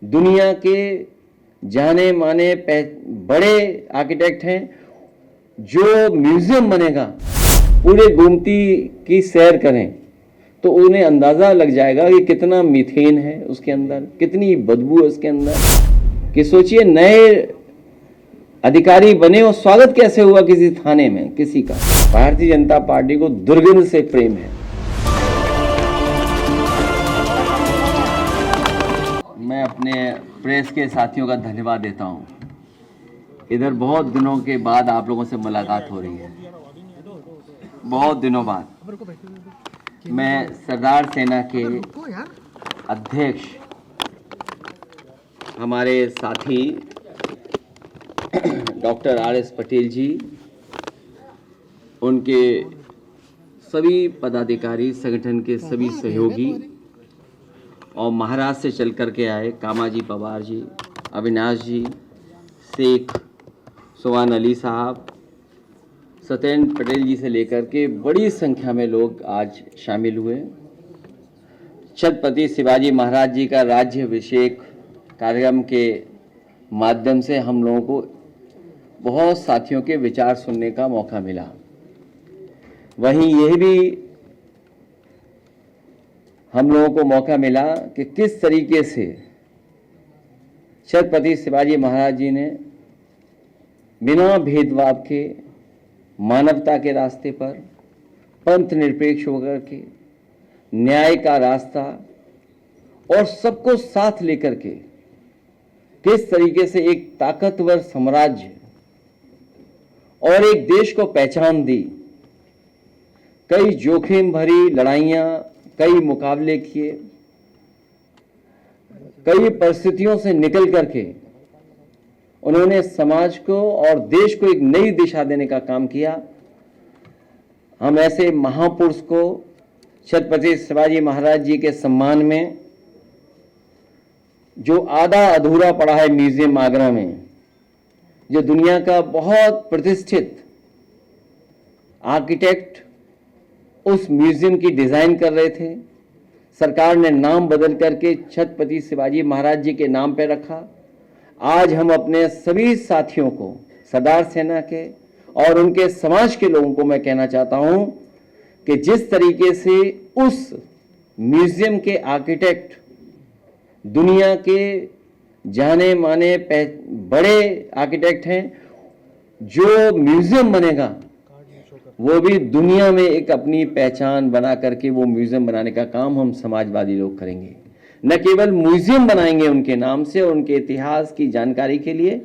दुनिया के जाने माने बड़े आर्किटेक्ट हैं। जो म्यूजियम बनेगा, पूरे गोमती की सैर करें तो उन्हें अंदाज़ा लग जाएगा कि कितना मीथेन है उसके अंदर, कितनी बदबू है उसके अंदर। कि सोचिए, नए अधिकारी बने और स्वागत कैसे हुआ किसी थाने में किसी का। भारतीय जनता पार्टी को दुर्गंध से प्रेम है। मैं अपने प्रेस के साथियों का धन्यवाद देता हूं। इधर बहुत दिनों के बाद आप लोगों से मुलाकात हो रही है, बहुत दिनों बाद। मैं सरदार सेना के अध्यक्ष हमारे साथी डॉक्टर आर.एस. पटेल जी, उनके सभी पदाधिकारी, संगठन के सभी सहयोगी और महाराष्ट्र से चल कर के आए कामाजी पवार जी, अविनाश जी, शेख सुवान अली साहब, सत्येंद्र पटेल जी से लेकर के बड़ी संख्या में लोग आज शामिल हुए। छत्रपति शिवाजी महाराज जी का राज्याभिषेक कार्यक्रम के माध्यम से हम लोगों को बहुत साथियों के विचार सुनने का मौका मिला। वहीं यह भी हम लोगों को मौका मिला कि किस तरीके से छत्रपति शिवाजी महाराज जी ने बिना भेदभाव के, मानवता के रास्ते पर, पंथ निरपेक्ष होकर के, न्याय का रास्ता और सबको साथ लेकर के किस तरीके से एक ताकतवर साम्राज्य और एक देश को पहचान दी। कई जोखिम भरी लड़ाइयां, कई मुकाबले किए, कई परिस्थितियों से निकल करके उन्होंने समाज को और देश को एक नई दिशा देने का काम किया। हम ऐसे महापुरुष को छत्रपति शिवाजी महाराज जी के सम्मान में, जो आधा अधूरा पड़ा है म्यूजियम आगरा में, जो दुनिया का बहुत प्रतिष्ठित आर्किटेक्ट उस म्यूजियम की डिजाइन कर रहे थे, सरकार ने नाम बदल करके छत्रपति शिवाजी महाराज जी के नाम पर रखा। आज हम अपने सभी साथियों को, सरदार सेना के और उनके समाज के लोगों को मैं कहना चाहता हूं कि जिस तरीके से उस म्यूजियम के आर्किटेक्ट दुनिया के जाने माने बड़े आर्किटेक्ट हैं, जो म्यूजियम बनेगा वो भी दुनिया में एक अपनी पहचान बना करके वो म्यूजियम बनाने का काम हम समाजवादी लोग करेंगे। न केवल म्यूजियम बनाएंगे उनके नाम से और उनके इतिहास की जानकारी के लिए,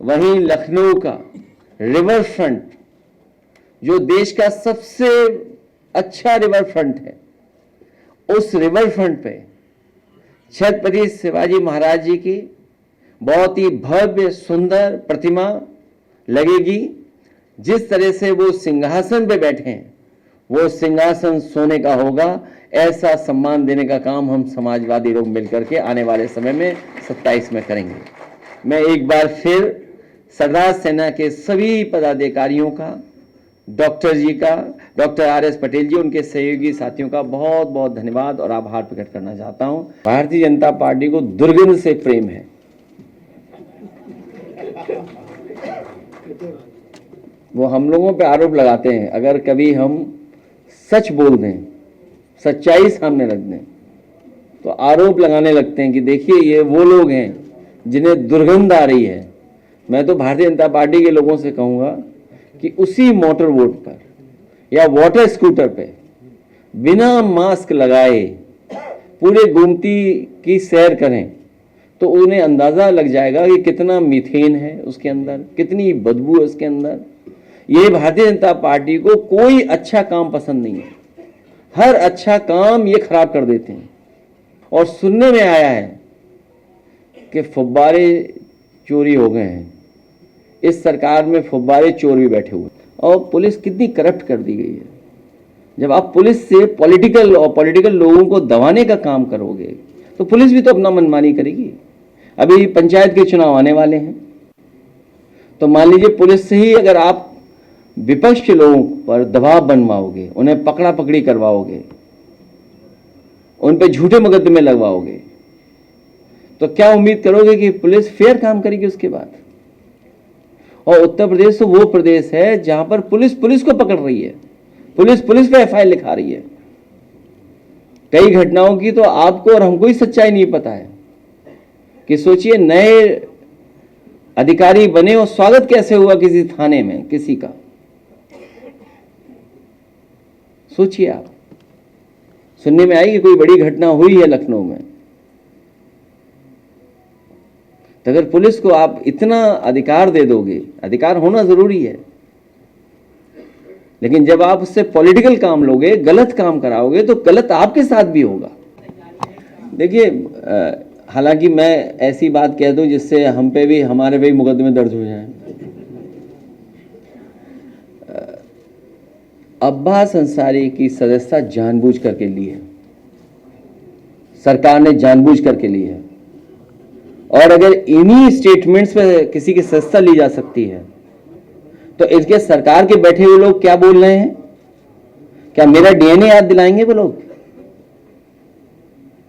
वहीं लखनऊ का रिवर फ्रंट, जो देश का सबसे अच्छा रिवर फ्रंट है, उस रिवर फ्रंट पे छत्रपति शिवाजी महाराज जी की बहुत ही भव्य सुंदर प्रतिमा लगेगी। जिस तरह से वो सिंहासन पे बैठे हैं, वो सिंहासन सोने का होगा। ऐसा सम्मान देने का काम हम समाजवादी लोग मिलकर के आने वाले समय में 27 में करेंगे। मैं एक बार फिर सरदार सेना के सभी पदाधिकारियों का, डॉक्टर जी का, डॉक्टर आर.एस. पटेल जी, उनके सहयोगी साथियों का बहुत बहुत धन्यवाद और आभार प्रकट करना चाहता हूं। भारतीय जनता पार्टी को दुर्गंध से प्रेम है। वो हम लोगों पे आरोप लगाते हैं, अगर कभी हम सच बोल दें, सच्चाई सामने रख दें, तो आरोप लगाने लगते हैं कि देखिए ये वो लोग हैं जिन्हें दुर्गंध आ रही है। मैं तो भारतीय जनता पार्टी के लोगों से कहूँगा कि उसी मोटर बोट पर या वाटर स्कूटर पे बिना मास्क लगाए पूरे गोमती की सैर करें तो उन्हें अंदाज़ा लग जाएगा कि कितना मीथेन है उसके अंदर, कितनी बदबू है उसके अंदर। ये भारतीय जनता पार्टी को कोई अच्छा काम पसंद नहीं है, हर अच्छा काम ये खराब कर देते हैं। और सुनने में आया है कि फुब्बारे चोरी हो गए हैं, इस सरकार में फुब्बारे चोर भी बैठे हुए, और पुलिस कितनी करप्ट कर दी गई है। जब आप पुलिस से पॉलिटिकल लोगों को दबाने का काम करोगे तो पुलिस भी तो अपना मनमानी करेगी। अभी पंचायत के चुनाव आने वाले हैं, तो मान लीजिए पुलिस से ही अगर आप विपक्ष के लोगों पर दबाव बनवाओगे, उन्हें पकड़ा पकड़ी करवाओगे, उन पे झूठे मुकदमे लगवाओगे, तो क्या उम्मीद करोगे कि पुलिस फेयर काम करेगी उसके बाद? और उत्तर प्रदेश तो वो प्रदेश है जहां पर पुलिस पुलिस को पकड़ रही है, पुलिस पुलिस पे एफआईआर लिखा रही है। कई घटनाओं की तो आपको और हमको ही सच्चाई नहीं पता है कि सोचिए नए अधिकारी बने और स्वागत कैसे हुआ किसी थाने में किसी का, सोचिए आप। सुनने में आई कि कोई बड़ी घटना हुई है लखनऊ में, तो अगर पुलिस को आप इतना अधिकार दे दोगे, अधिकार होना जरूरी है, लेकिन जब आप उससे पॉलिटिकल काम लोगे, गलत काम कराओगे, तो गलत आपके साथ भी होगा। देखिए, हालांकि मैं ऐसी बात कह दूं जिससे हम पे भी, हमारे भी मुकदमे दर्ज हो जाएं। अब्बास अंसारी की सदस्यता जानबूझ करके ली है, सरकार ने जानबूझ करके ली है। और अगर इन्हीं स्टेटमेंट्स पे किसी की सदस्यता ली जा सकती है, तो इसके सरकार के बैठे हुए लोग क्या बोल रहे हैं? क्या मेरा डीएनए याद दिलाएंगे वो लोग?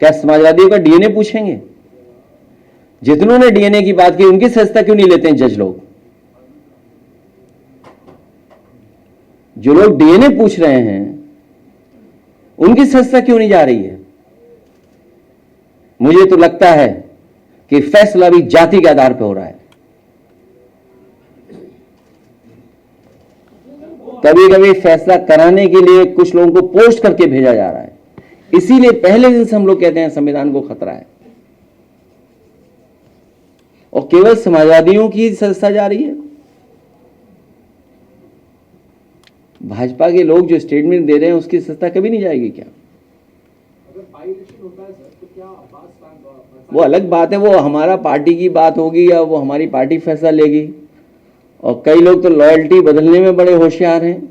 क्या समाजवादियों का डीएनए पूछेंगे? जितनों ने डीएनए की बात की, उनकी सदस्यता क्यों नहीं लेते हैं जज लोग? जो लोग डीएनए पूछ रहे हैं, उनकी सदस्यता क्यों नहीं जा रही है? मुझे तो लगता है कि फैसला भी जाति के आधार पर हो रहा है। कभी कभी फैसला कराने के लिए कुछ लोगों को पोस्ट करके भेजा जा रहा है, इसीलिए पहले दिन से हम लोग कहते हैं संविधान को खतरा है। और केवल समाजवादियों की सदस्यता जा रही है। भाजपा के लोग जो स्टेटमेंट दे रहे हैं उसकी सदस्यता कभी नहीं जाएगी क्या? अगर बाई इलेक्शन होता है सर, तो क्या वो अलग बात है, वो हमारा पार्टी की बात होगी या वो हमारी पार्टी फैसला लेगी। और कई लोग तो लॉयल्टी बदलने में बड़े होशियार हैं।